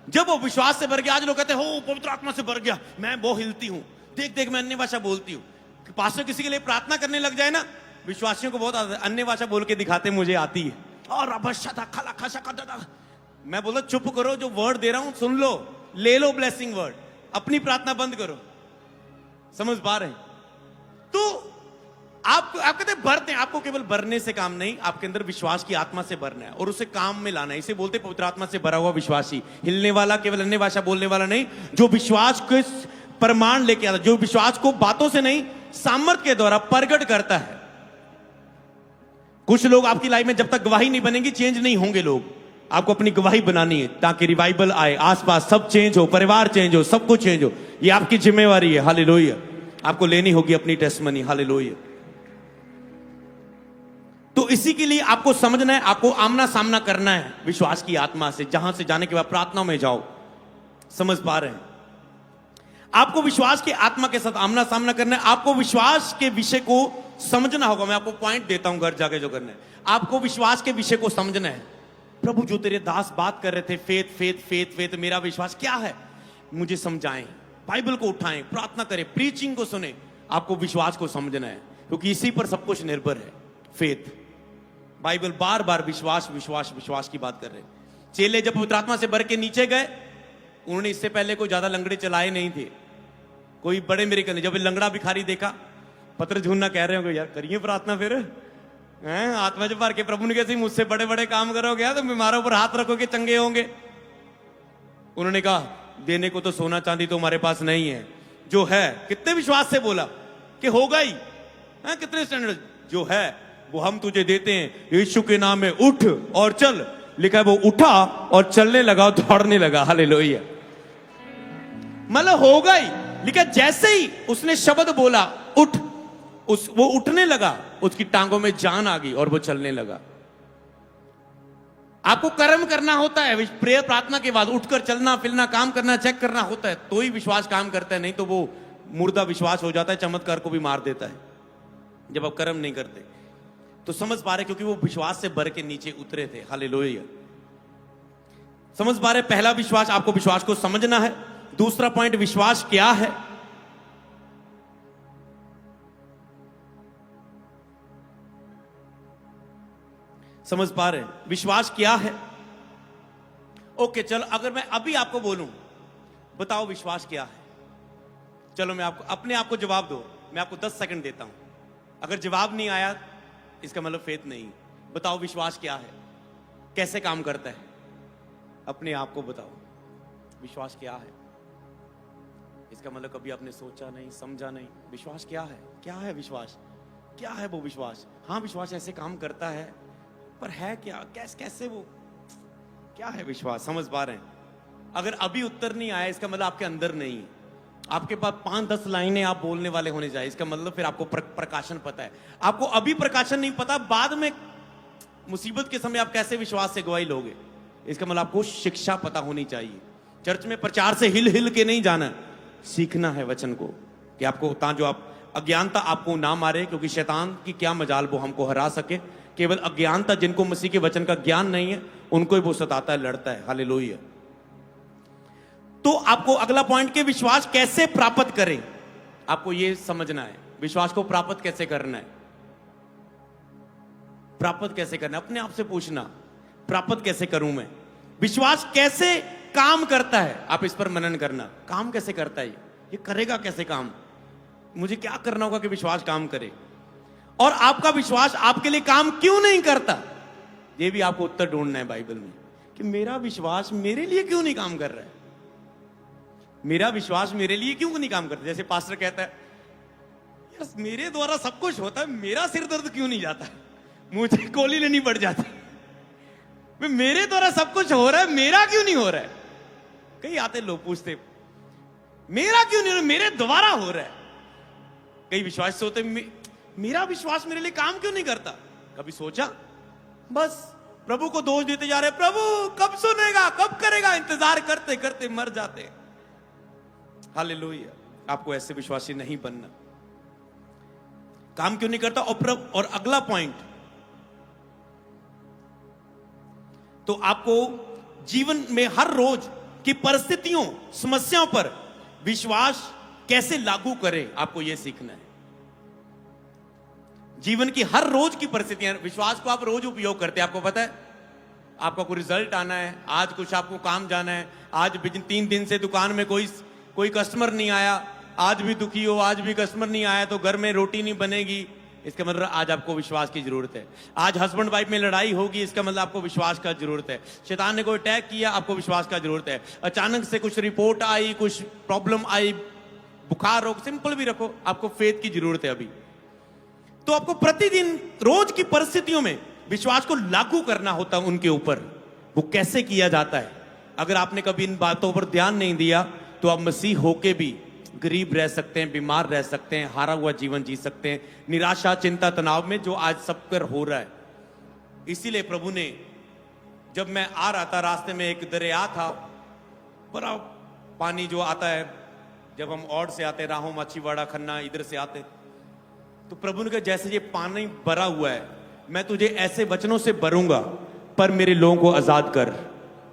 जब वो विश्वास से भर गया, आज लोग कहते हैं हो पवित्र आत्मा से भर गया, मैं वो हिलती हूं, देख देख मैं अन्य भाषा बोलती हूं। पास्टर किसी के लिए प्रार्थना करने लग जाए ना, विश्वासियों को बहुत अन्य भाषा बोल के दिखाते मुझे आती है, और मैं बोला चुप करो, जो वर्ड दे रहा हूं सुन लो, ले लो ब्लेसिंग वर्ड, अपनी प्रार्थना बंद करो। समझ पा रहे हैं? तो आप कहते हैं भरते हैं, आपको केवल भरने से काम नहीं, आपके अंदर विश्वास की आत्मा से भरना है और उसे काम में लाना है। इसे बोलते पवित्र आत्मा से भरा हुआ विश्वासी, हिलने वाला, केवल अन्य भाषा बोलने वाला नहीं, जो विश्वास के प्रमाण लेके आता, जो विश्वास को बातों से नहीं सामर्थ्य के द्वारा प्रकट करता है। कुछ लोग आपकी लाइफ में जब तक गवाही नहीं बनेंगी, चेंज नहीं होंगे लोग। आपको अपनी गवाही बनानी है ताकि रिवाइवल आए, आसपास सब चेंज हो, परिवार चेंज हो, सब कुछ चेंज हो। ये आपकी जिम्मेवारी है। हालेलुया। आपको लेनी होगी अपनी टेस्टमनी। हालेलुया। तो इसी के लिए आपको समझना है, आपको आमना सामना करना है विश्वास की आत्मा से। जहां से जाने के बाद प्रार्थना में जाओ। समझ पा रहे हैं? आपको विश्वास की आत्मा के साथ आमना सामना करना है। आपको विश्वास के विषय को समझना होगा। मैं आपको पॉइंट देता हूं घर जाके जो करना है। आपको विश्वास के विषय को समझना है। प्रभु, जो तेरे दास बात कर रहे थे, फेथ फेथ फेथ फेथ, मेरा विश्वास क्या है, मुझे समझाएं। बाइबल को उठाएं, प्रार्थना करें, प्रीचिंग को सुने। आपको विश्वास को समझना है, क्योंकि इसी पर सब कुछ निर्भर है। फेथ, बाइबल बार बार विश्वास विश्वास विश्वास की बात कर रहे हैं। चेले जब पवित्र आत्मा से भर के नीचे गए, उन्होंने इससे पहले कोई ज्यादा लंगड़े चलाए नहीं थे, कोई बड़े मेरे करने। जब लंगड़ा भिखारी देखा, पत्र झूनना कह रहे हो यार करिए प्रार्थना, फिर आत्मा से भर के प्रभु ने कैसे मुझसे बड़े बड़े काम करोगे, तो बीमारों पर हाथ रखोगे चंगे होंगे। उन्होंने कहा देने को तो सोना चांदी तो हमारे पास नहीं है, जो है, कितने विश्वास से बोला कि होगा ही, कितने स्टैंडर्ड, जो है वो हम तुझे देते हैं, यीशु के नाम में उठ और चल। लिखा है वो उठा और चलने लगा और दौड़ने लगा। हालेलुया। मतलब होगा ही। लिखा जैसे ही उसने शब्द बोला उठ, वो उठने लगा, उसकी टांगों में जान आ गई और वो चलने लगा। आपको कर्म करना होता है, प्रेयर प्रार्थना के बाद उठकर चलना फिरना, काम करना, चेक करना होता है, तो ही विश्वास काम करता है। नहीं तो वो मुर्दा विश्वास हो जाता है, चमत्कार को भी मार देता है जब आप कर्म नहीं करते। तो समझ पा रहे, क्योंकि वो विश्वास से भर के नीचे उतरे थे। हालेलुया। समझ पा रहे? पहला विश्वास, आपको विश्वास को समझना है। दूसरा पॉइंट, विश्वास क्या है। समझ पा रहे? विश्वास क्या है। ओके, चलो अगर मैं अभी आपको बोलूं बताओ विश्वास क्या है, चलो मैं आपको अपने आप को जवाब दो, मैं आपको 10 सेकंड देता हूं। अगर जवाब नहीं आया इसका मतलब फेथ नहीं। बताओ विश्वास क्या है, कैसे काम करता है, अपने आप को बताओ विश्वास क्या है। इसका मतलब कभी आपने सोचा नहीं, समझा नहीं। विश्वास क्या है, क्या है विश्वास, क्या है वो विश्वास। हाँ, विश्वास ऐसे काम करता है, पर है क्या, कैसे वो, क्या है विश्वास। समझ पा रहे हैं? अगर अभी उत्तर नहीं आया इसका मतलब आपके अंदर नहीं है। आपके पास 5-10 लाइनें आप बोलने वाले होने चाहिए, इसका मतलब फिर आपको प्रकाशन पता है। आपको अभी प्रकाशन नहीं पता, बाद में मुसीबत के समय आप कैसे विश्वास से गवाही लोगे, इसका मतलब आपको शिक्षा पता होनी चाहिए। चर्च में प्रचार से हिल हिल के नहीं जाना, सीखना है वचन को, कि आपको जो आप अज्ञानता आपको ना मारे, क्योंकि शैतान की क्या मजाल वो हमको हरा सके। केवल अज्ञानता, जिनको मसीह के वचन का ज्ञान नहीं है उनको ही वो सताता है, लड़ता है। हालेलुया। तो आपको अगला पॉइंट के विश्वास कैसे प्राप्त करें, आपको यह समझना है। विश्वास को प्राप्त कैसे करना है, प्राप्त कैसे करना है, अपने आप से पूछना, प्राप्त कैसे करूं मैं। विश्वास कैसे काम करता है, आप इस पर मनन करना। काम कैसे करता है, ये करेगा कैसे काम, मुझे क्या करना होगा कि विश्वास काम करे। और आपका विश्वास आपके लिए काम क्यों नहीं करता, ये भी आपको उत्तर ढूंढना है बाइबल में, कि मेरा विश्वास मेरे लिए क्यों नहीं काम कर रहा है, मेरा विश्वास मेरे लिए क्यों नहीं काम करता। जैसे पास्टर कहता है यस मेरे द्वारा सब कुछ होता है, मेरा सिर दर्द क्यों नहीं जाता, मुझे गोली लेनी पड़ जाती, मेरे द्वारा सब कुछ हो रहा है, मेरा क्यों नहीं हो रहा है। कई आते लोग पूछते मेरा क्यों नहीं हो रहा, मेरे द्वारा हो रहा है। कई विश्वास से होते मेरा विश्वास मेरे लिए काम क्यों नहीं करता। कभी सोचा, बस प्रभु को दोष देते जा रहे, प्रभु कब सुनेगा, कब करेगा, इंतजार करते करते मर जाते। हालेलुया। आपको ऐसे विश्वासी नहीं बनना। काम क्यों नहीं करता। और अगला पॉइंट, तो आपको जीवन में हर रोज कि परिस्थितियों, समस्याओं पर विश्वास कैसे लागू करें, आपको यह सीखना है। जीवन की हर रोज की परिस्थितियां, विश्वास को आप रोज उपयोग करते हैं। आपको पता है, आपका कोई रिजल्ट आना है, आज कुछ आपको काम जाना है, आज 3 दिन से दुकान में कोई कस्टमर नहीं आया, आज भी दुखी हो, आज भी कस्टमर नहीं आया तो घर में रोटी नहीं बनेगी, इसका मतलब आज आपको विश्वास की जरूरत है। आज हस्बैंड वाइफ में लड़ाई होगी, इसका मतलब आपको विश्वास का जरूरत है। शैतान ने कोई अटैक किया, आपको विश्वास का जरूरत है। अचानक से कुछ रिपोर्ट आई, कुछ प्रॉब्लम आई, बुखार हो, सिंपल भी रखो, आपको फेथ की जरूरत है अभी। तो आपको प्रतिदिन रोज की परिस्थितियों में विश्वास को लागू करना होता है उनके ऊपर। वो कैसे किया जाता है? अगर आपने कभी इन बातों पर ध्यान नहीं दिया तो आप मसीह होके भी गरीब रह सकते हैं, बीमार रह सकते हैं, हारा हुआ जीवन जी सकते हैं, निराशा, चिंता, तनाव में, जो आज सब पर हो रहा है। इसीलिए प्रभु ने, जब मैं आ रहा था रास्ते में एक दरिया था, बड़ा पानी जो आता है जब हम और से आते, राहों, माछीवाड़ा, खन्ना, इधर से आते, तो प्रभु ने कहा जैसे ये पानी भरा हुआ है, मैं तुझे ऐसे वचनों से भरूंगा, पर मेरे लोगों को आजाद कर,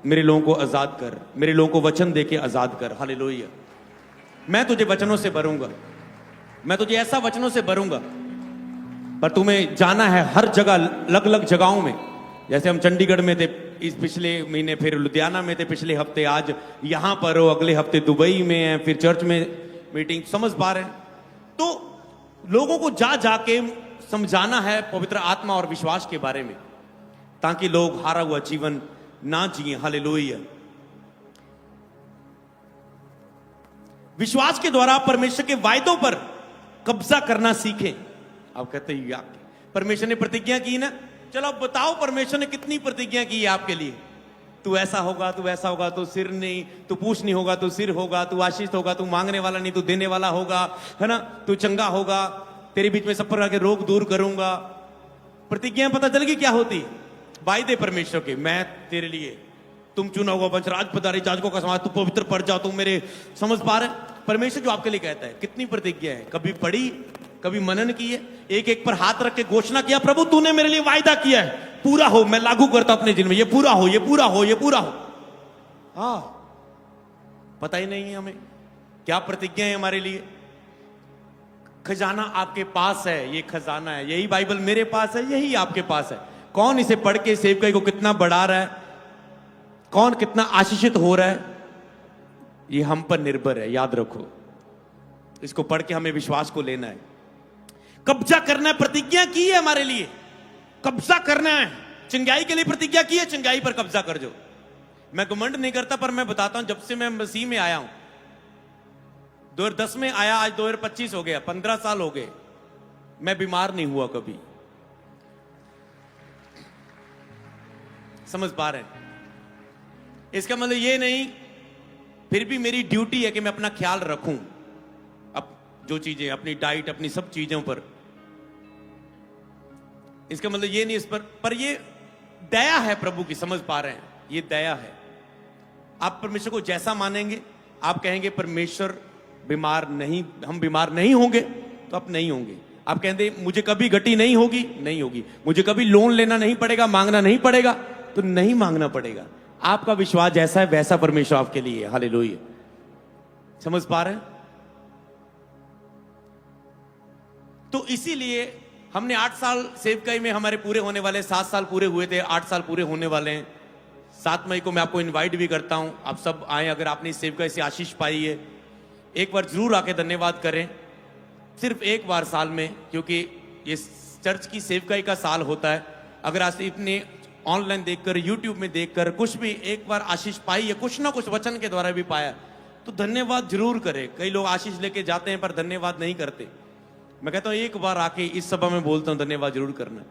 मेरे लोगों को आजाद कर, मेरे लोगों को वचन देके आजाद कर। हालेलुया। मैं तुझे वचनों से भरूंगा, मैं तुझे ऐसा वचनों से भरूंगा, पर तुम्हें जाना है हर जगह, अलग अलग जगहों में। जैसे हम चंडीगढ़ में थे इस पिछले महीने, फिर लुधियाना में थे पिछले हफ्ते, आज यहां पर हो, अगले हफ्ते दुबई में है, फिर चर्च में मीटिंग, समझ पा रहे हैं? तो लोगों को जाके समझाना है पवित्र आत्मा और विश्वास के बारे में, ताकि लोग हारा हुआ जीवन ना जिए। हालेलुया। विश्वास के द्वारा परमेश्वर के वायदों पर कब्जा करना सीखें। आप कहते हैं यार, परमेश्वर ने प्रतिज्ञा की ना, चलो अब बताओ परमेश्वर ने कितनी प्रतिज्ञा की है आपके लिए। तू ऐसा होगा, तू वैसा होगा, तू सिर नहीं, तू पूछ नहीं होगा, तू सिर होगा, तू आशीष होगा, तू मांगने वाला नहीं, तू देने वाला होगा, है ना, तू चंगा होगा, तेरे बीच में सब प्रकार के रोग दूर करूंगा। प्रतिज्ञा पता चल गई क्या होती? वायदे परमेश्वर के, मैं तेरे लिए, तुम चुना होगा वंश, राजपदारी, जाजकों का समाज, तू पवित्र पड़ जाओ, तुम मेरे, समझ पा रहे? परमेश्वर जो आपके लिए कहता है, कितनी प्रतिज्ञा है, कभी पढ़ी, कभी मनन की है, एक एक पर हाथ रख के घोषणा किया, प्रभु तूने मेरे लिए वायदा किया है, पूरा हो, मैं लागू करता अपने जीवन में, ये पूरा हो, ये पूरा हो, ये पूरा हो। हाँ, पता ही नहीं है हमें क्या प्रतिज्ञा है हमारे लिए। खजाना आपके पास है, ये खजाना है, यही बाइबल मेरे पास है, यही आपके पास है। कौन इसे पढ़ के सेवकाई को कितना बढ़ा रहा है, कौन कितना आशीषित हो रहा है, ये हम पर निर्भर है। याद रखो, इसको पढ़ के हमें विश्वास को लेना है, कब्जा करना है। प्रतिज्ञा की है हमारे लिए, कब्जा करना है। चंगाई के लिए प्रतिज्ञा की है, चंगाई पर कब्जा कर जो। मैं घमंड नहीं करता, पर मैं बताता हूं, जब से मैं मसीह में आया हूं, 2010 में आया, आज 2025 हो गया, 15 साल हो गए, मैं बीमार नहीं हुआ कभी। समझ पा रहे हैं? इसका मतलब ये नहीं, फिर भी मेरी ड्यूटी है कि मैं अपना ख्याल रखूं, अब जो चीजें, अपनी डाइट, अपनी सब चीजों पर। इसका मतलब ये नहीं, इस पर ये दया है प्रभु की, समझ पा रहे हैं? ये दया है। आप परमेश्वर को जैसा मानेंगे, आप कहेंगे परमेश्वर बीमार नहीं, हम बीमार नहीं होंगे, तो आप नहीं होंगे। आप कहेंगे मुझे कभी घटी नहीं होगी, नहीं होगी। मुझे कभी लोन लेना नहीं पड़ेगा, मांगना नहीं पड़ेगा, तो नहीं मांगना पड़ेगा। आपका विश्वास जैसा है वैसा परमेश्वर आपके लिए है। हालेलुया। समझ पा रहे हैं? तो इसीलिए हमने 8 साल सेवकाई में हमारे पूरे होने वाले, 7 साल पूरे हुए थे, 8 साल पूरे होने वाले हैं। 7 मई को मैं आपको इनवाइट भी करता हूं, आप सब आए। अगर आपने इस सेवकाई से आशीष पाई है, एक बार जरूर आके धन्यवाद करें, सिर्फ एक बार साल में, क्योंकि ये चर्च की सेवकाई का साल होता है। अगर आज इतने ऑनलाइन देखकर, यूट्यूब में देखकर कुछ भी एक बार आशीष पाई है, कुछ ना कुछ वचन के द्वारा भी पाया, तो धन्यवाद जरूर करें। कई लोग आशीष लेके जाते हैं पर धन्यवाद नहीं करते। मैं कहता हूं एक बार आके इस सभा में बोलता हूं, धन्यवाद जरूर करना।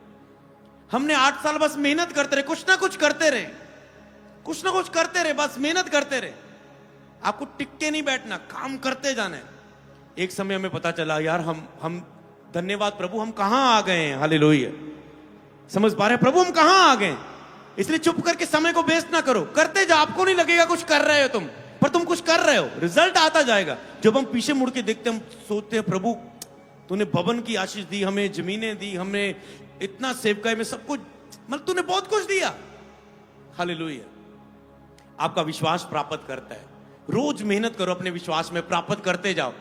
हमने 8 साल बस मेहनत करते रहे, कुछ ना कुछ करते रहे, कुछ ना कुछ करते रहे, बस मेहनत करते रहे। आपको टिक के नहीं बैठना, काम करते जाना है। एक समय हमें पता चला, यार हम धन्यवाद प्रभु, हम कहां आ गए हैं। हालेलुया। समझ पा रहे हैं? प्रभु हम कहां आ गए। इसलिए चुप करके समय को वेस्ट ना करो, करते जाओ। आपको नहीं लगेगा कुछ कर रहे हो तुम, पर तुम कुछ कर रहे हो, रिजल्ट आता जाएगा। जब हम पीछे मुड़ के देखते, हम सोचते हैं प्रभु तूने भवन की आशीष दी, हमें जमीनें दी, हमें इतना सेवकाई में सब कुछ, मतलब तूने बहुत कुछ दिया। हालेलुया। आपका विश्वास प्राप्त करता है। रोज मेहनत करो अपने विश्वास में, प्राप्त करते जाओ।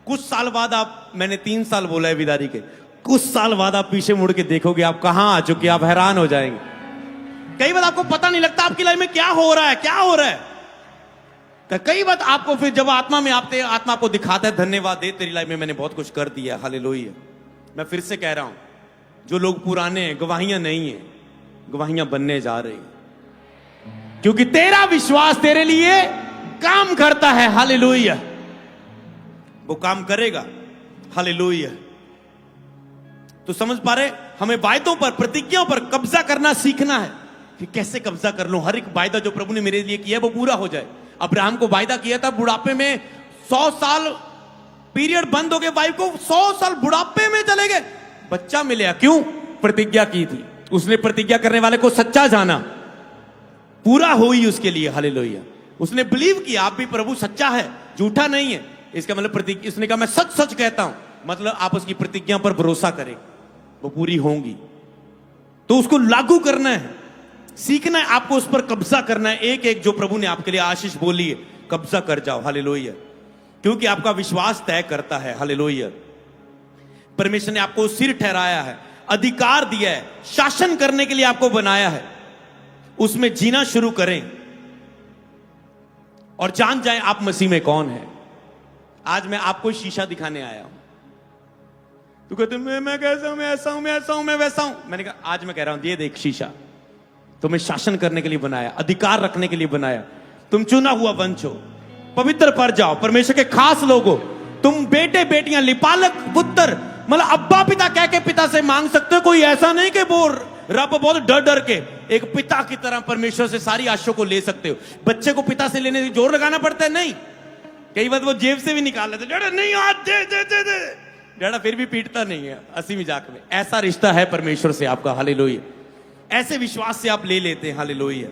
कुछ साल बाद आप, मैंने 3 साल बोला है बिदारी के, कुछ साल बाद आप पीछे मुड़ के देखोगे आप कहां आ चुके, आप हैरान हो जाएंगे। कई बार आपको पता नहीं लगता आपकी लाइफ में क्या हो रहा है, क्या हो रहा है। कई बार आपको फिर जब आत्मा में आते, आत्मा को दिखाता है, धन्यवाद दे तेरी लाइफ में मैंने बहुत कुछ कर दिया, हालेलुया। मैं फिर से कह रहा हूं, जो लोग पुराने हैं, गवाहियां नहीं है, गवाहियां बनने जा रही हैं, क्योंकि तेरा विश्वास तेरे लिए काम करता है, हालेलुया। वो काम करेगा, हालेलुया। तो समझ पा रहे, हमें वायदों पर, प्रतिज्ञाओं पर कब्जा करना सीखना है कि कैसे कब्जा कर लूं। हर एक वायदा जो प्रभु ने मेरे लिए किया है वो पूरा हो जाए। अब्राहम को वायदा किया था बुढ़ापे में 100 साल पीरियड बंद हो गए, वाइफ को 100 साल बुढ़ापे में चले गए, बच्चा मिलेगा। क्यों? प्रतिज्ञा की थी उसने। प्रतिज्ञा करने वाले को सच्चा जाना, पूरा हुई उसके लिए, हालेलुया। उसने बिलीव किया आप भी प्रभु सच्चा है, झूठा नहीं है। इसका मतलब प्रतिज्ञा, उसने कहा मैं सच सच कहता हूं, मतलब आप उसकी प्रतिज्ञा पर भरोसा करें, वो पूरी होंगी। तो उसको लागू करना है, सीखना है आपको, उस पर कब्जा करना है। एक एक जो प्रभु ने आपके लिए आशीष बोली है, कब्जा कर जाओ, हालेलुया। क्योंकि आपका विश्वास तय करता है, हालेलुया। परमेश्वर ने आपको सिर ठहराया है, अधिकार दिया है, शासन करने के लिए आपको बनाया है। उसमें जीना शुरू करें और जान जाएं आप मसीह में कौन है। आज मैं आपको शीशा दिखाने आया हूं। तू कहते मैं कैसा हूं, मैं ऐसा हूं, मैं ऐसा हूं, मैं वैसा हूं। मैंने कहा आज मैं कह रहा हूं, ये देख शीशा, तुम्हें शासन करने के लिए बनाया, अधिकार रखने के लिए बनाया। तुम चुना हुआ वंश हो, पवित्र पर जाओ, परमेश्वर के खास लोग हो। तुम बेटे बेटियां, लिपालक पुत्र, मतलब अब्बा पिता कह के पिता से मांग सकते हो। कोई ऐसा नहीं कि वो रब बहुत डर डर के, एक पिता की तरह परमेश्वर से सारी आशीषों को ले सकते हो। बच्चे को पिता से लेने से जोर लगाना पड़ता है? नहीं। कई बार वो जेब से भी निकाल लेते, डैडा नहीं आज दे दे दे दे, डैडा फिर भी पीटता नहीं है, हंसी मजाक में। ऐसा रिश्ता है परमेश्वर से आपका, हालेलुया। ऐसे विश्वास से आप ले लेते हैं, हालेलुया।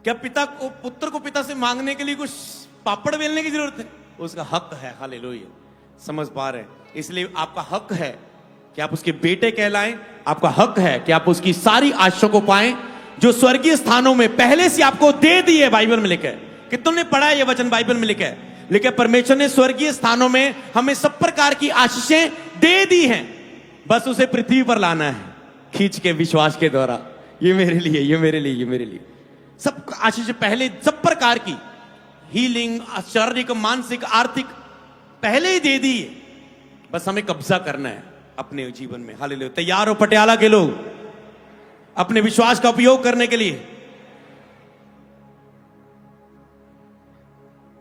क्या पिता को, पुत्र को पिता से मांगने के लिए कुछ पापड़ बेलने की जरूरत है? उसका हक है, हालेलुया। समझ पा रहे हैं? इसलिए आपका हक है कि आप उसके बेटे कहलाएं। आपका हक है कि आप उसकी सारी आशीषों को पाएं जो स्वर्गीय स्थानों में पहले से आपको दे दी है। बाइबल में लिखा है, कितनों ने पढ़ा है ये वचन? बाइबल में लिखा है, लेकिन परमेश्वर ने स्वर्गीय स्थानों में हमें सब प्रकार की आशीषें दे दी हैं, बस उसे पृथ्वी पर लाना है खींच के, विश्वास के द्वारा। ये मेरे लिए, ये मेरे लिए, ये मेरे लिए। सब आशीष पहले, सब प्रकार की हीलिंग, शारीरिक, मानसिक, आर्थिक पहले ही दे दी है, बस हमें कब्जा करना है अपने जीवन में, हालेलुया। तैयार हो पटियाला के लोग अपने विश्वास का उपयोग करने के लिए?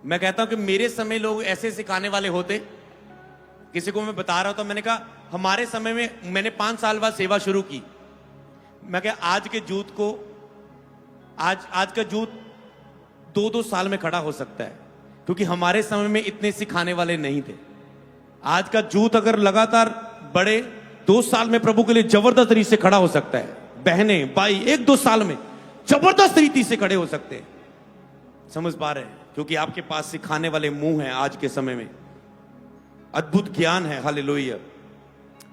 मैं कहता हूं कि मेरे समय लोग ऐसे सिखाने वाले होते। किसी को मैं बता रहा था, मैंने कहा हमारे समय में, मैंने 5 साल बाद सेवा शुरू की। मैं कहा आज के यूथ को, आज का यूथ 2-2 साल में खड़ा हो सकता है, क्योंकि हमारे समय में इतने सिखाने वाले नहीं थे। आज का यूथ अगर लगातार बड़े 2 साल में प्रभु के लिए जबरदस्त रीति से खड़ा हो सकता है। बहनें भाई 1-2 साल में जबरदस्त रीति से खड़े हो सकते हैं। समझ पा रहे हैं? क्योंकि आपके पास सिखाने वाले मुंह हैं आज के समय में, अद्भुत ज्ञान है, हालेलुया,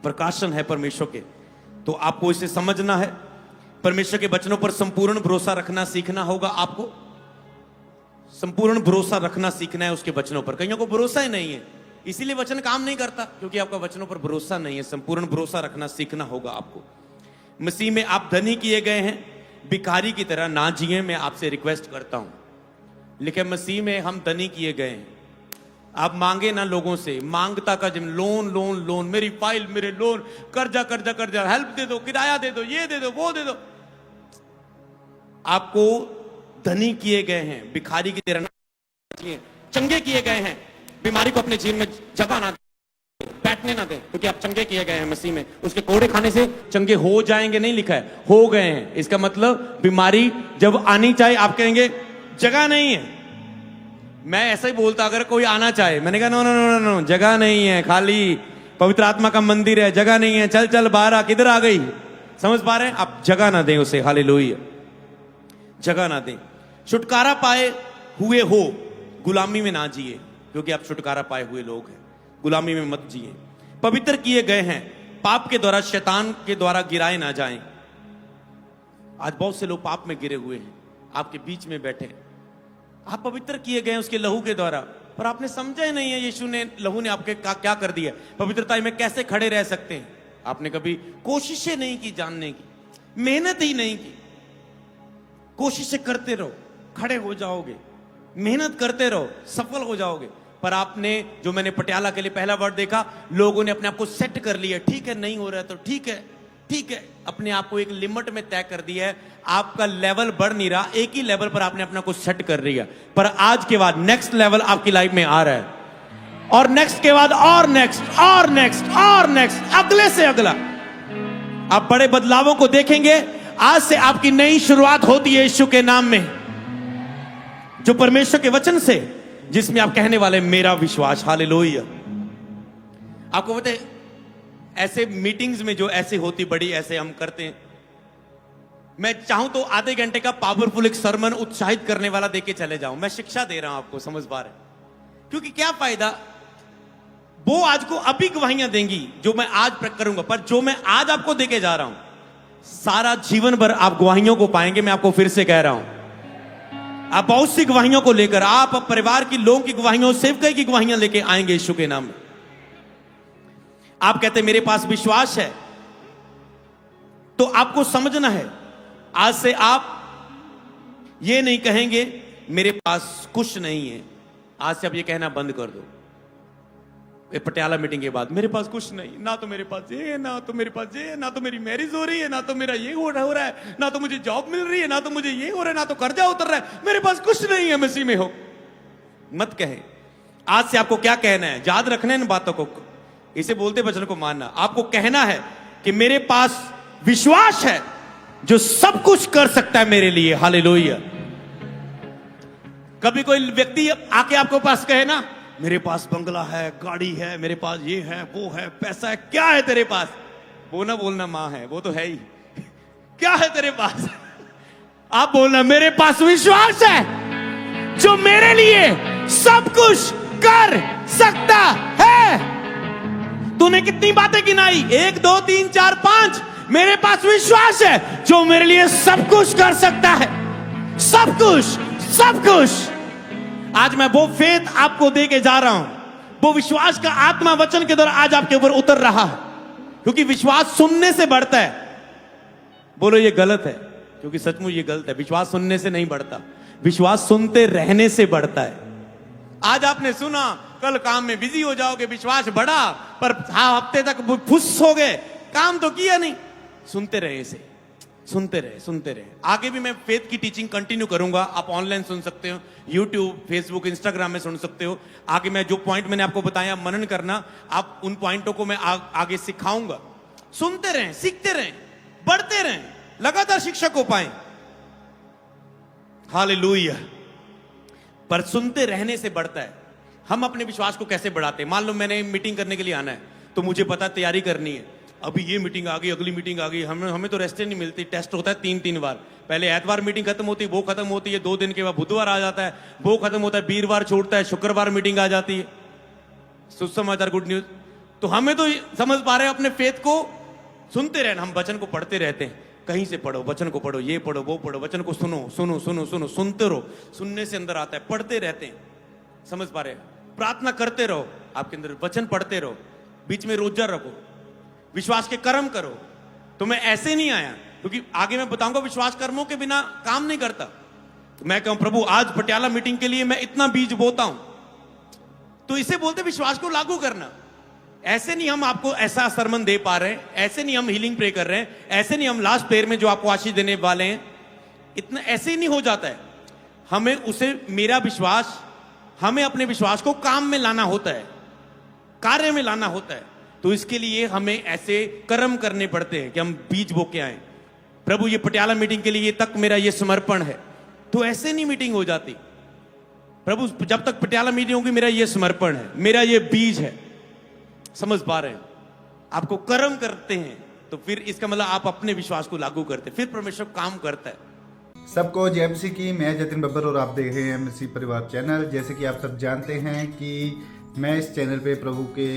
प्रकाशन है परमेश्वर के। तो आपको इसे समझना है, परमेश्वर के वचनों पर संपूर्ण भरोसा रखना सीखना होगा। आपको संपूर्ण भरोसा रखना सीखना है उसके वचनों पर। कईयों को भरोसा ही नहीं है, इसीलिए वचन काम नहीं करता, क्योंकि आपका वचनों पर भरोसा नहीं है। संपूर्ण भरोसा रखना सीखना होगा आपको। मसीह में आप धनी किए गए हैं, भिखारी की तरह ना जिए, मैं आपसे रिक्वेस्ट करता हूं। लेकिन मसीह में हम धनी किए गए हैं। आप मांगे ना लोगों से, मांगता का जिम, लोन लोन लोन, मेरी फाइल, मेरे लोन, कर्जा कर्जा कर्जा, हेल्प दे दो, किराया दे दो, ये दे दो, वो दे दो। आपको धनी किए गए हैं, भिखारी की तरह चंगे किए गए हैं। बीमारी को अपने जीवन में जगह ना दे, बैठने ना दे, क्योंकि आप चंगे किए गए हैं मसीह में। उसके कोड़े खाने से चंगे हो जाएंगे नहीं लिखा है, हो गए हैं। इसका मतलब बीमारी जब आनी चाहिए आप कहेंगे जगह नहीं है। मैं ऐसा ही बोलता अगर कोई आना चाहे, मैंने कहा नो नो नो नो, जगह नहीं है, खाली पवित्र आत्मा का मंदिर है, जगह नहीं है, चल चल बाहर आ, किधर आ गई? समझ पा रहे हैं? आप जगह ना दें उसे, हालेलुया, जगह ना दें। छुटकारा पाए हुए हो, गुलामी में ना जिए, क्योंकि आप छुटकारा पाए हुए लोग हैं। गुलामी में मत जिए। पवित्र किए गए हैं, पाप के द्वारा, शैतान के द्वारा गिराए ना जाएं। आज बहुत से लोग पाप में गिरे हुए हैं, आपके बीच में बैठे, आप पवित्र किए गए उसके लहू के द्वारा, पर आपने समझा ही नहीं है यीशु ने लहू ने आपके क्या कर दिया, पवित्रता में कैसे खड़े रह सकते हैं। आपने कभी कोशिशें नहीं की जानने की, मेहनत ही नहीं की। कोशिशें करते रहो, खड़े हो जाओगे, मेहनत करते रहो, सफल हो जाओगे। पर आपने, जो मैंने पटियाला के लिए पहला वर्ड देखा, लोगों ने अपने आप को सेट कर लिया। ठीक है, नहीं हो रहा है तो ठीक है, ठीक है, अपने आप को एक लिमिट में तय कर दिया है। आपका लेवल बढ़ नहीं रहा, एक ही लेवल पर आपने अपना को सेट कर लिया। पर आज के बाद नेक्स्ट लेवल आपकी लाइफ में आ रहा है, और नेक्स्ट के बाद और नेक्स्ट और नेक्स्ट और नेक्स्ट, अगले से अगला। आप बड़े बदलावों को देखेंगे। आज से आपकी नई शुरुआत होती है यीशु के नाम में, जो परमेश्वर के वचन से, जिसमें आप कहने वाले मेरा विश्वास। हालेलुया। आपको पता है, ऐसे मीटिंग्स में जो ऐसे होती बड़ी, ऐसे हम करते हैं, मैं चाहूं तो आधे घंटे का पावरफुल एक सरमन उत्साहित करने वाला देके चले जाऊं। मैं शिक्षा दे रहा हूं आपको, समझ पा रहे? क्योंकि क्या फायदा, वो आज को अभी गवाहियां देंगी जो मैं आज करूंगा, पर जो मैं आज आपको देके जा रहा हूं, सारा जीवन भर आप गवाहियों को पाएंगे। मैं आपको फिर से कह रहा हूं, आप बहुत सी गवाहियों को लेकर, आप परिवार की लोगों की गवाहियों, सेवकाई की गवाहियां लेके आएंगे यीशु के नाम में। आप कहते मेरे पास विश्वास है, तो आपको समझना है, आज से आप ये नहीं कहेंगे मेरे पास कुछ नहीं है। आज से आप ये कहना बंद कर दो। पटियाला मीटिंग के बाद, मेरे पास कुछ नहीं, ना तो मेरे पास ये है, ना तो मेरे पास ये है, ना तो मेरी मैरिज हो रही है, ना तो मेरा ये हो रहा है, ना तो मुझे जॉब मिल रही है, ना तो मुझे ये हो रहा है, ना तो कर्जा उतर रहा है, मेरे पास कुछ नहीं है, मसीह में हो। मत कहे। आज से आपको क्या कहना है, याद रखना है इन बातों को, इसे बोलते वचन को मानना। आपको कहना है कि मेरे पास विश्वास है जो सब कुछ कर सकता है मेरे लिए। हालेलुया। कभी कोई व्यक्ति आके आपको पास कहे ना, मेरे पास बंगला है, गाड़ी है, मेरे पास ये है, वो है, पैसा है, क्या है तेरे पास? वो ना बोलना मां है, वो तो है ही। क्या है तेरे पास? आप बोलना मेरे पास विश्वास है जो मेरे लिए सब कुछ कर सकता है। तूने कितनी बातें गिनाई? 1 2 3 4 5। मेरे पास विश्वास है जो मेरे लिए सब कुछ कर सकता है, सब कुछ, सब कुछ। आज मैं वो फेथ आपको दे के जा रहा हूं, वो विश्वास का आत्मा वचन के द्वारा आज आपके ऊपर उतर रहा है। क्योंकि विश्वास सुनने से बढ़ता है। बोलो ये गलत है, क्योंकि सचमुच ये गलत है। विश्वास सुनने से नहीं बढ़ता, विश्वास सुनते रहने से बढ़ता है। आज आपने सुना, कल काम में बिजी हो जाओगे, विश्वास बढ़ा, पर हफ्ते तक फुस हो गए, काम तो किया नहीं। सुनते रहे इसे, सुनते रहे, सुनते रहे। आगे भी मैं फेथ की टीचिंग कंटिन्यू करूंगा। आप ऑनलाइन सुन सकते हो, यूट्यूब, फेसबुक, इंस्टाग्राम में सुन सकते हो। आगे मैं जो पॉइंट मैंने आपको बताया, मनन करना, आप उन पॉइंटों को मैं आगे सिखाऊंगा। सुनते रहें, सीखते रहें, बढ़ते रहें, लगातार शिक्षक हो पाए। हालेलुया। पर सुनते रहने से बढ़ता है। हम अपने विश्वास को कैसे बढ़ाते हैं? मान लो मैंने मीटिंग करने के लिए आना है, तो मुझे पता तैयारी करनी है। अभी ये मीटिंग आ गई, अगली मीटिंग आ गई, हमें तो रेस्ट नहीं मिलती। टेस्ट होता है 3 बार। पहले एतवार मीटिंग खत्म होती है, वो खत्म होती है, 2 दिन के बाद बुधवार आ जाता है, वो खत्म होता है, वीरवार छूटता है, शुक्रवार मीटिंग आ जाती है। सुसमाचार, गुड न्यूज। तो हमें तो समझ पा रहे हैं, अपने फेथ को सुनते रहना। हम वचन को पढ़ते रहते हैं, कहीं से पढ़ो, वचन को पढ़ो, ये पढ़ो, वो पढ़ो, वचन को सुनो, सुनो, सुनो, सुनो, सुनते रहो। सुनने से अंदर आता है, पढ़ते रहते हैं। समझ पा रहे हैं? प्रार्थना करते रहो, आपके अंदर वचन पढ़ते रहो, बीच में रोजा रखो, विश्वास के कर्म करो। तो मैं ऐसे नहीं आया, क्योंकि आगे मैं बताऊंगा विश्वास कर्मों के बिना काम नहीं करता। तो मैं कहूं प्रभु आज पटियाला मीटिंग के लिए मैं इतना बीज बोता हूं, तो इसे बोलते विश्वास को लागू करना। ऐसे नहीं हम आपको ऐसा सरमन दे पा रहे हैं, ऐसे नहीं हम हीलिंग प्रे कर रहे हैं, ऐसे नहीं हम लास्ट प्रेयर में जो आपको आशीष देने वाले हैं, इतना ऐसे ही नहीं हो जाता है। हमें उसे, मेरा विश्वास, हमें अपने विश्वास को काम में लाना होता है, कार्य में लाना होता है। तो इसके लिए हमें ऐसे कर्म करने पड़ते हैं कि हम बीज बो के आए। प्रभु ये पटियाला मीटिंग के लिए तक मेरा ये समर्पण है, तो ऐसे नहीं मीटिंग हो जाती। प्रभु जब तक पटियाला मीटिंग होगी, मेरा ये समर्पण है, मेरा ये बीज है। समझ पा रहे हैं? आपको कर्म करते हैं, तो फिर इसका मतलब आप अपने विश्वास को लागू करते हैं, फिर परमेश्वर काम करता है। सबको जय मसीह की। मैं जतिन बब्बर और आप देख रहे हैं मसीह परिवार चैनल। जैसे कि आप सब जानते हैं कि मैं इस चैनल पे प्रभु के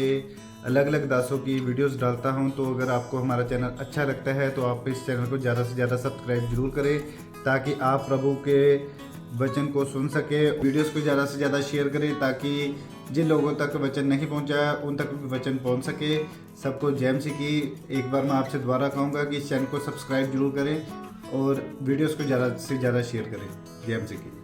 अलग अलग दासों की वीडियोस डालता हूं। तो अगर आपको हमारा चैनल अच्छा लगता है तो आप इस चैनल को ज़्यादा से ज़्यादा सब्सक्राइब जरूर करें, ताकि आप प्रभु के वचन को सुन सके। वीडियोस को ज़्यादा से ज़्यादा शेयर करें ताकि जिन लोगों तक वचन नहीं पहुंचा उन तक भी वचन पहुंच सके। सबको जय मसीह की। एक बार मैं आपसे दोबारा कहूँगा कि इस चैनल को सब्सक्राइब जरूर करें और वीडियोस को ज़्यादा से ज़्यादा शेयर करें। जय मसीह की।